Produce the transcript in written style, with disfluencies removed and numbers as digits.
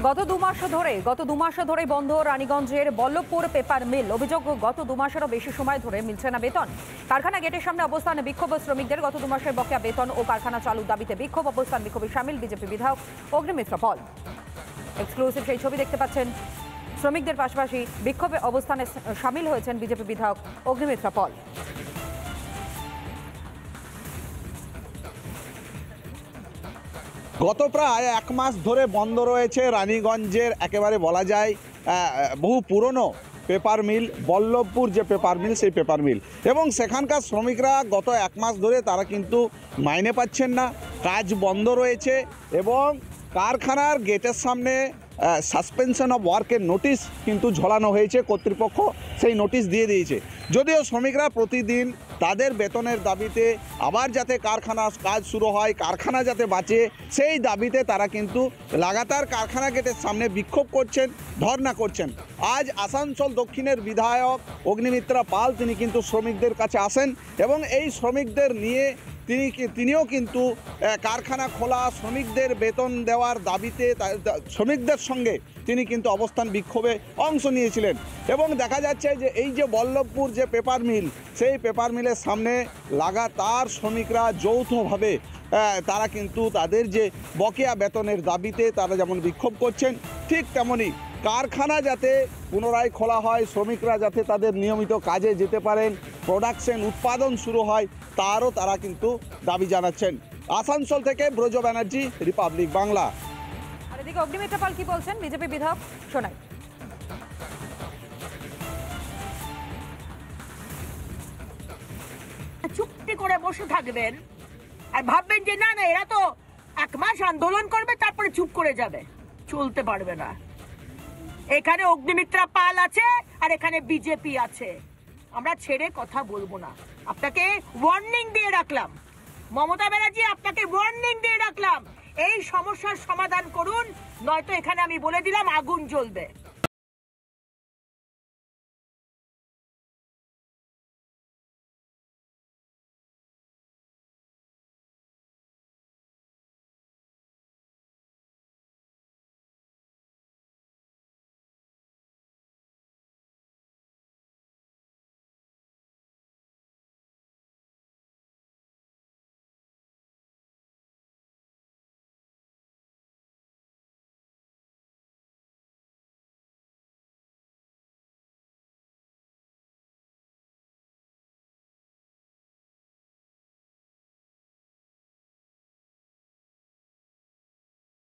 গত দু মাস ধরে বন্ধ রানীগঞ্জের বল্লভপুর পেপার মিল। অভিযোগ, গত 2 মাসেরও বেশি সময় ধরে মিলছে না বেতন। কারখানা গেটের সামনে অবস্থানে বিক্ষোভ শ্রমিকদের। গত 2 মাসের বকেয়া বেতন ও কারখানা চালুর দাবিতে বিক্ষোভ অবস্থান। বিক্ষোভে সামিল বিজেপি বিধায়ক অগ্নিমিত্র পল। এক্সক্লুসিভ সেই ছবি দেখতে পাচ্ছেন। শ্রমিকদের পাশাপাশি বিক্ষোভে অবস্থানে সামিল হয়েছেন বিজেপি বিধায়ক অগ্নিমিত্র পল। গত প্রায় 1 মাস ধরে বন্ধ রয়েছে রানীগঞ্জের একেবারে বলা যায় বহু পুরনো পেপার মিল, বল্লভপুর যে পেপার মিল, সেই পেপার মিল। এবং সেখানকার শ্রমিকরা গত 1 মাস ধরে তারা কিন্তু মাইনে পাচ্ছেন না, কাজ বন্ধ রয়েছে এবং কারখানার গেটের সামনে সাসপেনশন অফ ওয়ার্কের নোটিশ কিন্তু ঝোলানো হয়েছে। কর্তৃপক্ষ সেই নোটিশ দিয়ে দিয়েছে। যদিও শ্রমিকরা প্রতিদিন তাদের বেতনের দাবিতে আবার যাতে কারখানা কাজ শুরু হয়, কারখানা যাতে বাঁচে, সেই দাবিতে তারা কিন্তু লাগাতার কারখানা গেটের সামনে বিক্ষোভ করছেন, ধর্ণা করছেন। আজ আসানসোল দক্ষিণের বিধায়ক অগ্নিমিত্র পাল তিনি কিন্তু শ্রমিকদের কাছে আসেন এবং এই শ্রমিকদের নিয়ে তিনিও কিন্তু কারখানা খোলা, শ্রমিকদের বেতন দেওয়ার দাবিতে শ্রমিকদের সঙ্গে তিনি কিন্তু অবস্থান বিক্ষোভে অংশ নিয়েছিলেন। এবং দেখা যাচ্ছে যে এই যে বল্লভপুর যে পেপার মিল, সেই পেপার মিলের সামনে লাগাতার শ্রমিকরা যৌথভাবে তারা কিন্তু তাদের যে বকেয়া বেতনের দাবিতে তারা যেমন বিক্ষোভ করছেন, ঠিক তেমনই কারখানা যাতে পুনরায় খোলা হয়, শ্রমিকরা যাতে তাদের নিয়মিত কাজে যেতে পারেন, প্রোডাকশন উৎপাদন শুরু হয়, তারও তারা কিন্তু দাবি জানাচ্ছেন। আসানসোল থেকে ব্রজ ব্যানার্জি, রিপাবলিক বাংলা। আর এদিকে অগ্নিমিত্র পাল কি বলছেন বিজেপি বিধায়ক, শোনাই। চুক্তি করে বসে থাকবেন আর ভাববেন যে না না এরা তো 1 মাস আন্দোলন করবে তারপরে চুপ করে যাবে, চলতে পারবে না। এখানে অগ্নিমিত্রা পাল আছে আর এখানে বিজেপি আছে। আমরা ছেড়ে কথা বলবো না। আপনাকে ওয়ার্নিং দিয়ে রাখলাম, মমতা ব্যানার্জি আপনাকে ওয়ার্নিং দিয়ে রাখলাম, এই সমস্যার সমাধান করুন, নয়তো এখানে আমি বলে দিলাম আগুন জ্বলবে।